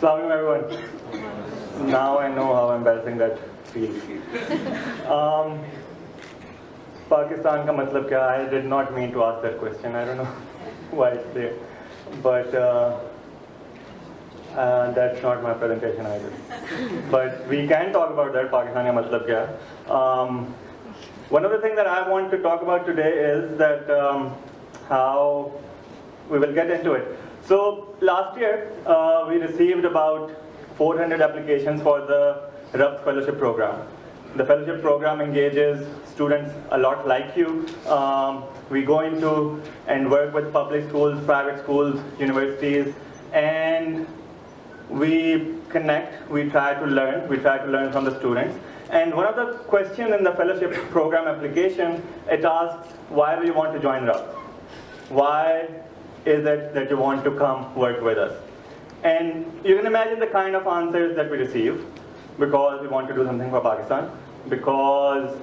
Assalamu alaikum everyone. Now I know how embarrassing that feels. Pakistan ka matlab kya? I did not mean to ask that question. I don't know why it's there. But that's not my presentation either. But we can talk about that, Pakistan ka matlab kya. One of the things that I want to talk about today is that how we will get into it. So last year, we received about 400 applications for the RUBS Fellowship Program. The fellowship program engages students a lot like you. We go into and work with public schools, private schools, universities, and we connect, we try to learn from the students. And one of the questions in the fellowship program application, it asks, why do you want to join RUBS? Why is it that you want to come work with us? And you can imagine the kind of answers that we receive, because we want to do something for Pakistan, because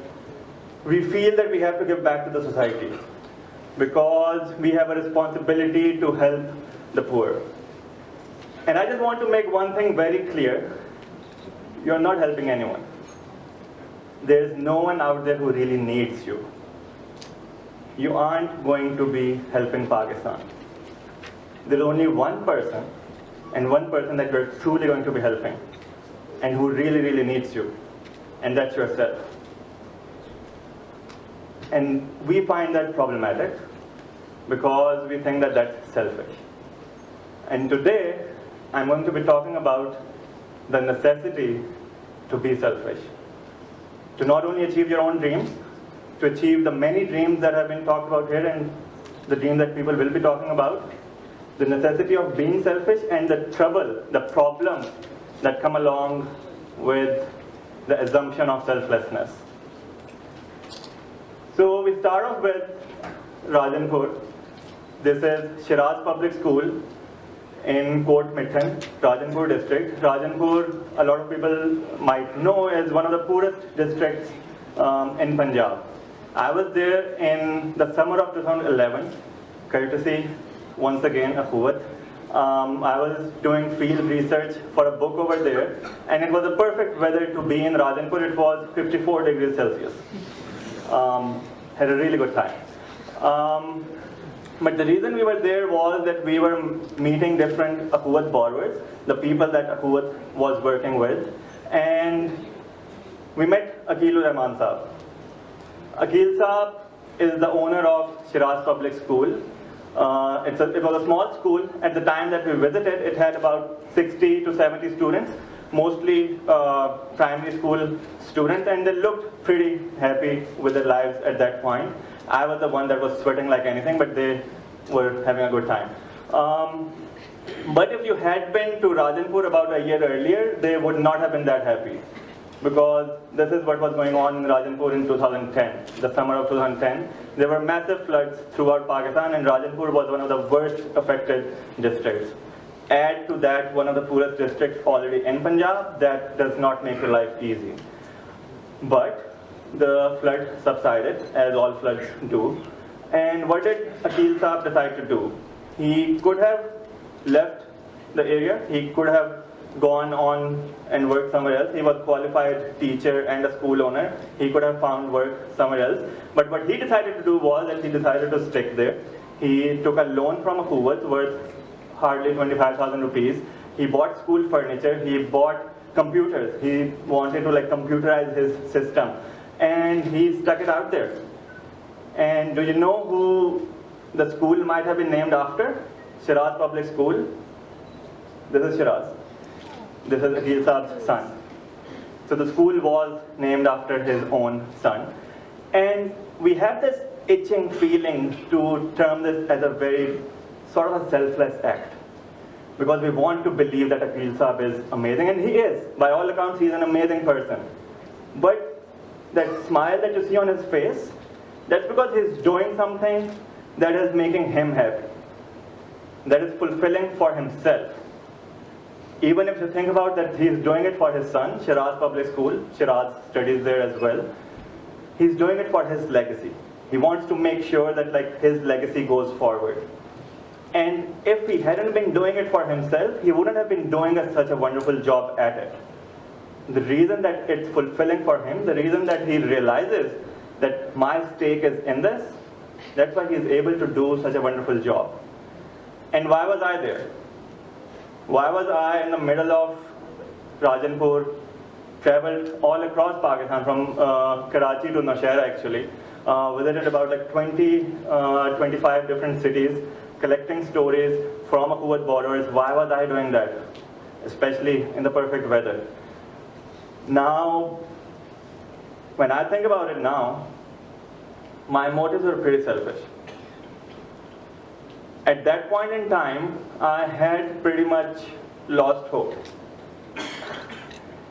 we feel that we have to give back to the society, because we have a responsibility to help the poor. And I just want to make one thing very clear. You're not helping anyone. There's no one out there who really needs you. You aren't going to be helping Pakistan. There's only one person, and one person that you're truly going to be helping, and who really, really needs you, and that's yourself. And we find that problematic because we think that that's selfish. And today, I'm going to be talking about the necessity to be selfish. To not only achieve your own dreams, to achieve the many dreams that have been talked about here and the dreams that people will be talking about, the necessity of being selfish and the trouble, the problems that come along with the assumption of selflessness. So we start off with Rajanpur. This is Shiraz Public School in Kot Mithan, Rajanpur district. Rajanpur, a lot of people might know, is one of the poorest districts in Punjab. I was there in the summer of 2011, courtesy, once again, Akhuwat. I was doing field research for a book over there, and it was a perfect weather to be in Rajanpur. It was 54 degrees Celsius. Had a really good time. But the reason we were there was that we were meeting different Akhuwat borrowers, the people that Akhuwat was working with, and we met Akilur Rahman Saab. Akil Saab is the owner of Shiraz Public School. It was a small school. At the time that we visited, it had about 60 to 70 students, mostly primary school students, and they looked pretty happy with their lives at that point. I was the one that was sweating like anything, but they were having a good time. But if you had been to Rajanpur about a year earlier, they would not have been that happy, because this is what was going on in Rajanpur in 2010, the summer of 2010. There were massive floods throughout Pakistan, and Rajanpur was one of the worst affected districts. Add to that one of the poorest districts already in Punjab, that does not make your life easy. But the flood subsided, as all floods do. And what did Akil Saab decide to do? He could have left the area, he could have gone on and worked somewhere else. He was a qualified teacher and a school owner. He could have found work somewhere else. But what he decided to do was that he decided to stick there. He took a loan from Akhuwat worth hardly 25,000 rupees. He bought school furniture. He bought computers. He wanted to computerize his system. And he stuck it out there. And do you know who the school might have been named after? Shiraz Public School. This is Shiraz. This is Akil Saab's son. So the school was named after his own son. And we have this itching feeling to term this as a very sort of a selfless act, because we want to believe that Akil Saab is amazing, and he is. By all accounts, he's an amazing person. But that smile that you see on his face, that's because he's doing something that is making him happy, that is fulfilling for himself. Even if you think about that, he's doing it for his son, Shiraz Public School. Shiraz studies there as well. He's doing it for his legacy. He wants to make sure that his legacy goes forward. And if he hadn't been doing it for himself, he wouldn't have been doing such a wonderful job at it. The reason that it's fulfilling for him, the reason that he realizes that my stake is in this, that's why he's able to do such a wonderful job. And why was I there? Why was I in the middle of Rajanpur, traveled all across Pakistan, from Karachi to Nashera actually, visited about like 25 different cities, collecting stories from Akhuwat borders. Why was I doing that? Especially in the perfect weather. Now, when I think about it now, my motives were pretty selfish. At that point in time, I had pretty much lost hope.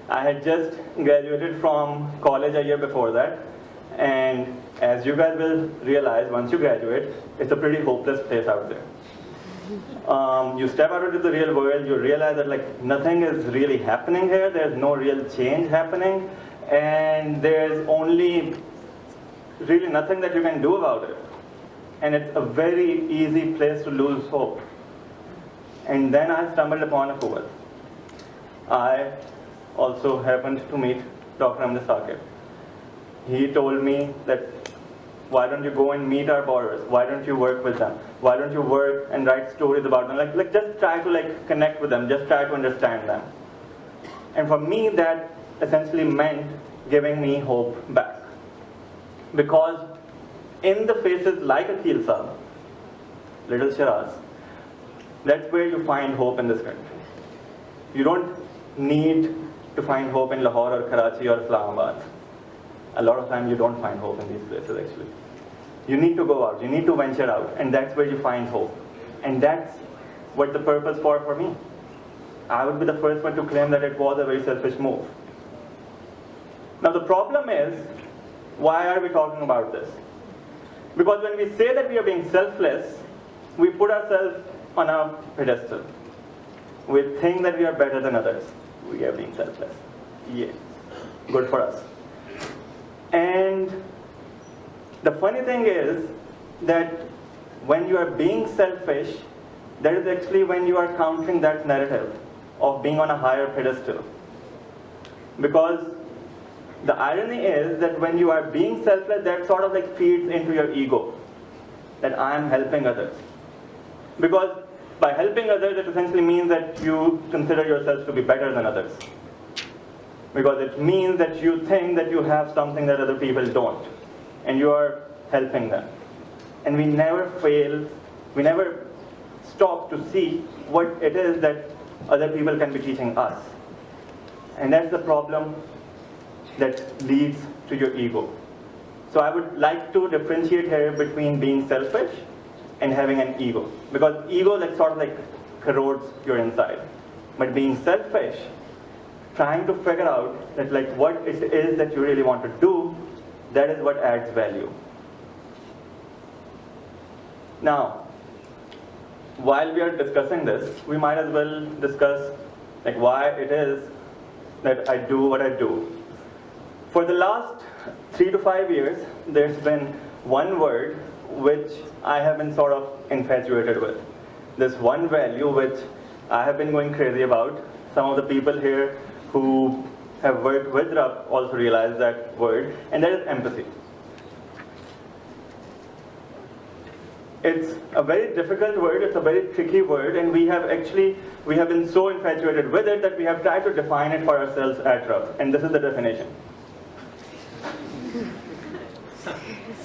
I had just graduated from college a year before that, and as you guys will realize, once you graduate, it's a pretty hopeless place out there. You step out into the real world, you realize that like nothing is really happening here, there's no real change happening, and there's only really nothing that you can do about it. And it's a very easy place to lose hope. And then I stumbled upon Akhuwat. I also happened to meet Dr. Amjad Saqib. He told me that, why don't you go and meet our borrowers? Why don't you work with them? Why don't you work and write stories about them? Like just try to connect with them, just try to understand them. And for me, that essentially meant giving me hope back. Because in the faces like Akil Saab, Little Shiraz, that's where you find hope in this country. You don't need to find hope in Lahore or Karachi or Islamabad. A lot of times you don't find hope in these places actually. You need to go out, you need to venture out, and that's where you find hope. And that's what the purpose for me. I would be the first one to claim that it was a very selfish move. Now the problem is, why are we talking about this? Because when we say that we are being selfless, we put ourselves on a pedestal. We think that we are better than others. We are being selfless. Yeah, good for us. And the funny thing is that when you are being selfish, that is actually when you are countering that narrative of being on a higher pedestal. Because the irony is that when you are being selfless, that sort of feeds into your ego, that I am helping others. Because by helping others, it essentially means that you consider yourself to be better than others. Because it means that you think that you have something that other people don't, and you are helping them. And we never fail, we never stop to see what it is that other people can be teaching us. And that's the problem that leads to your ego. So I would like to differentiate here between being selfish and having an ego. Because ego sort of corrodes your inside. But being selfish, trying to figure out that what it is that you really want to do, that is what adds value. Now, while we are discussing this, we might as well discuss why it is that I do what I do. For the last 3 to 5 years, there's been one word which I have been sort of infatuated with. This one value which I have been going crazy about. Some of the people here who have worked with RUP also realize that word, and that is empathy. It's a very difficult word, it's a very tricky word, and we have been so infatuated with it that we have tried to define it for ourselves at RUP, and this is the definition.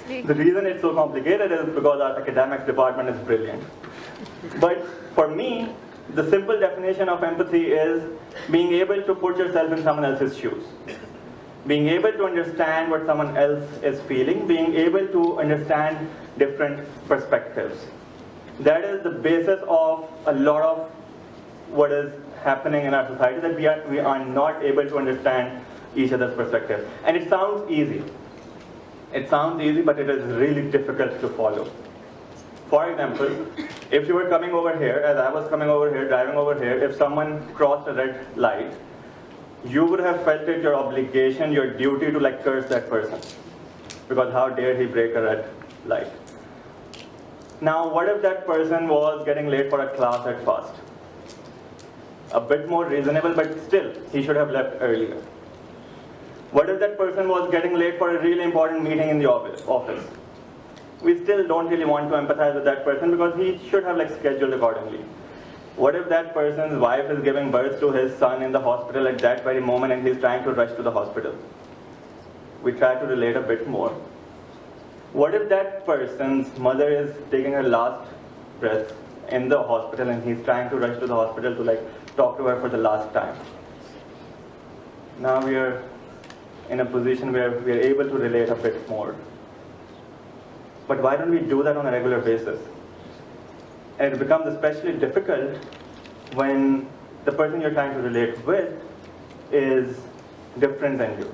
The reason it's so complicated is because our academics department is brilliant. But for me, the simple definition of empathy is being able to put yourself in someone else's shoes. Being able to understand what someone else is feeling, being able to understand different perspectives. That is the basis of a lot of what is happening in our society, that we are not able to understand each other's perspective. And it sounds easy. It sounds easy, but it is really difficult to follow. For example, if you were coming over here, as I was coming over here, driving over here, if someone crossed a red light, you would have felt it your obligation, your duty to curse that person. Because how dare he break a red light. Now, what if that person was getting late for a class at FAST? A bit more reasonable, but still, he should have left earlier. What if that person was getting late for a really important meeting in the office? We still don't really want to empathize with that person because he should have scheduled accordingly. What if that person's wife is giving birth to his son in the hospital at that very moment and he's trying to rush to the hospital? We try to relate a bit more. What if that person's mother is taking her last breath in the hospital and he's trying to rush to the hospital to talk to her for the last time? Now we are in a position where we are able to relate a bit more. But why don't we do that on a regular basis? And it becomes especially difficult when the person you're trying to relate with is different than you.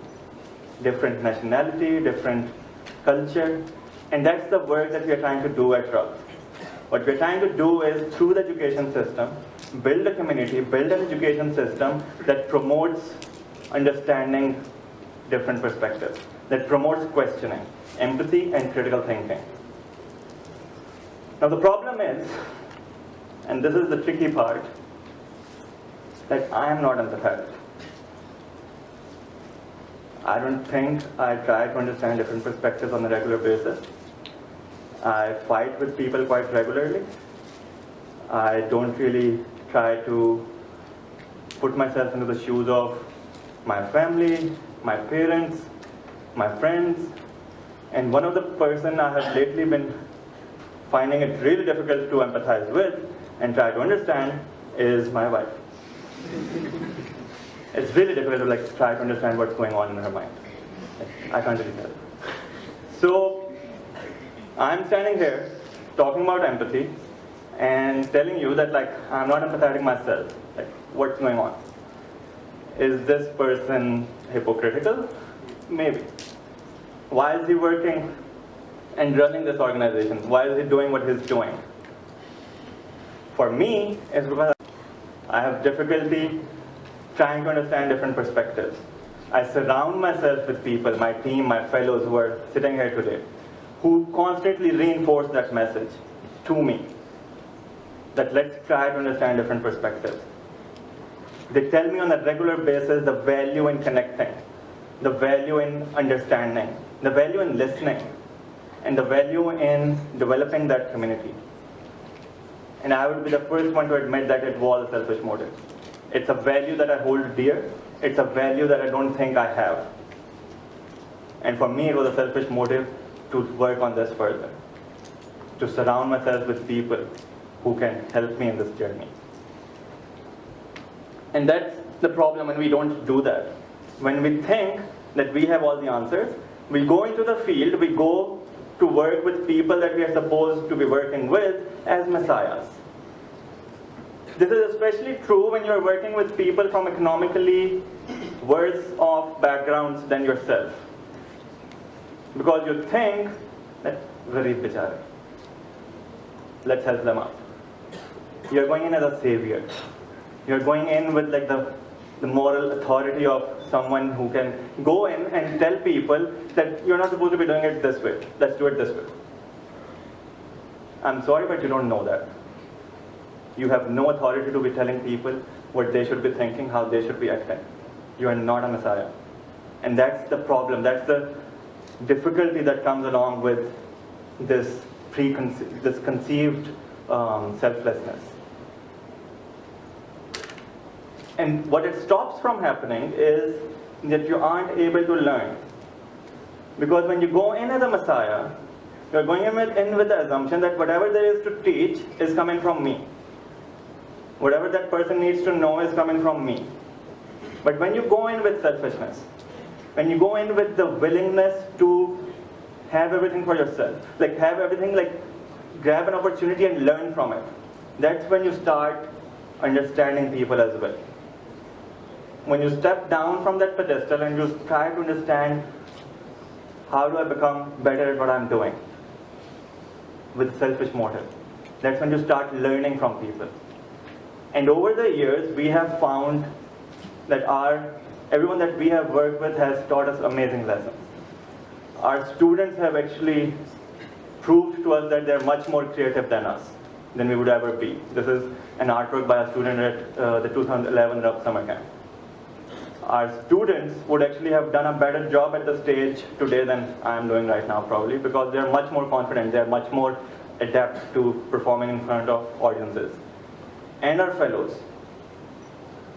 Different nationality, different culture. And that's the work that we're trying to do at RUG. What we're trying to do is, through the education system, build a community, build an education system that promotes understanding different perspectives, that promotes questioning, empathy, and critical thinking. Now the problem is, and this is the tricky part, that I am not empathetic. I don't think I try to understand different perspectives on a regular basis. I fight with people quite regularly. I don't really try to put myself into the shoes of my family, my parents, my friends. And one of the person I have lately been finding it really difficult to empathize with and try to understand is my wife. It's really difficult to try to understand what's going on in her mind. I can't really tell. So I'm standing here talking about empathy and telling you that I'm not empathetic myself. What's going on? Is this person hypocritical? Maybe. Why is he working and running this organization? Why is he doing what he's doing? For me, it's because I have difficulty trying to understand different perspectives. I surround myself with people, my team, my fellows who are sitting here today, who constantly reinforce that message to me, that let's try to understand different perspectives. They tell me on a regular basis the value in connecting, the value in understanding, the value in listening, and the value in developing that community. And I would be the first one to admit that it was a selfish motive. It's a value that I hold dear. It's a value that I don't think I have. And for me, it was a selfish motive to work on this further, to surround myself with people who can help me in this journey. And that's the problem when we don't do that. When we think that we have all the answers, we go into the field, we go to work with people that we are supposed to be working with as messiahs. This is especially true when you're working with people from economically worse off backgrounds than yourself. Because you think that, Garib bichare, let's help them out. You're going in as a savior. You're going in with the moral authority of someone who can go in and tell people that you're not supposed to be doing it this way. Let's do it this way. I'm sorry, but you don't know that. You have no authority to be telling people what they should be thinking, how they should be acting. You are not a messiah. And that's the problem. That's the difficulty that comes along with this conceived selflessness. And what it stops from happening is that you aren't able to learn. Because when you go in as a messiah, you're going in with the assumption that whatever there is to teach is coming from me. Whatever that person needs to know is coming from me. But when you go in with selfishness, when you go in with the willingness to have everything for yourself, have everything, grab an opportunity and learn from it, that's when you start understanding people as well. When you step down from that pedestal and you try to understand, how do I become better at what I'm doing with selfish motive, that's when you start learning from people. And over the years, we have found that everyone that we have worked with has taught us amazing lessons. Our students have actually proved to us that they're much more creative than us, than we would ever be. This is an artwork by a student at the 2011 Rub Summer Camp. Our students would actually have done a better job at the stage today than I am doing right now, probably, because they're much more confident, they're much more adept to performing in front of audiences. And our fellows.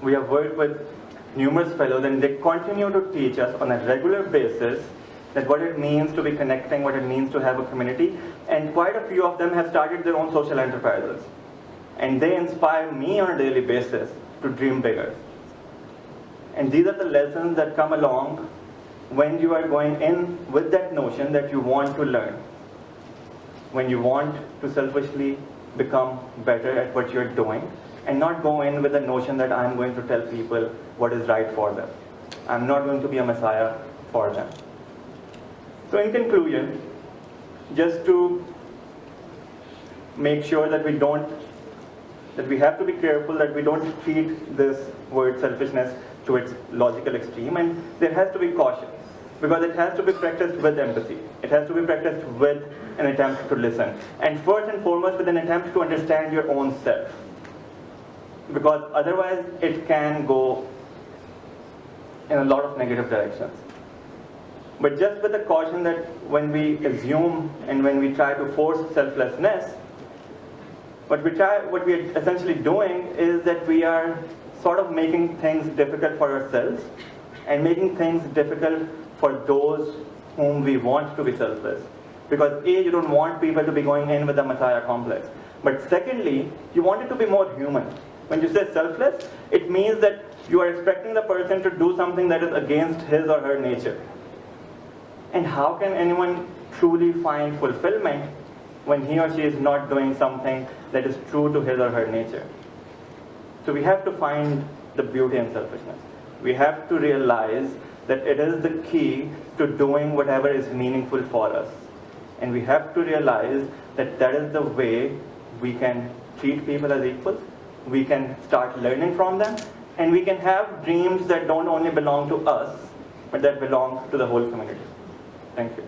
We have worked with numerous fellows, and they continue to teach us on a regular basis that what it means to be connecting, what it means to have a community, and quite a few of them have started their own social enterprises. And they inspire me on a daily basis to dream bigger. And these are the lessons that come along when you are going in with that notion that you want to learn. When you want to selfishly become better at what you're doing, and not go in with the notion that I'm going to tell people what is right for them. I'm not going to be a messiah for them. So in conclusion, just to make sure that we have to be careful that we don't treat this word selfishness to its logical extreme, and there has to be caution, because it has to be practiced with empathy. It has to be practiced with an attempt to listen, and first and foremost with an attempt to understand your own self, because otherwise it can go in a lot of negative directions. But just with the caution that when we assume and when we try to force selflessness, what we're essentially doing is that we are sort of making things difficult for ourselves and making things difficult for those whom we want to be selfless. Because A, you don't want people to be going in with a messiah complex. But secondly, you want it to be more human. When you say selfless, it means that you are expecting the person to do something that is against his or her nature. And how can anyone truly find fulfillment when he or she is not doing something that is true to his or her nature? So we have to find the beauty in selfishness. We have to realize that it is the key to doing whatever is meaningful for us. And we have to realize that that is the way we can treat people as equals, we can start learning from them, and we can have dreams that don't only belong to us, but that belong to the whole community. Thank you.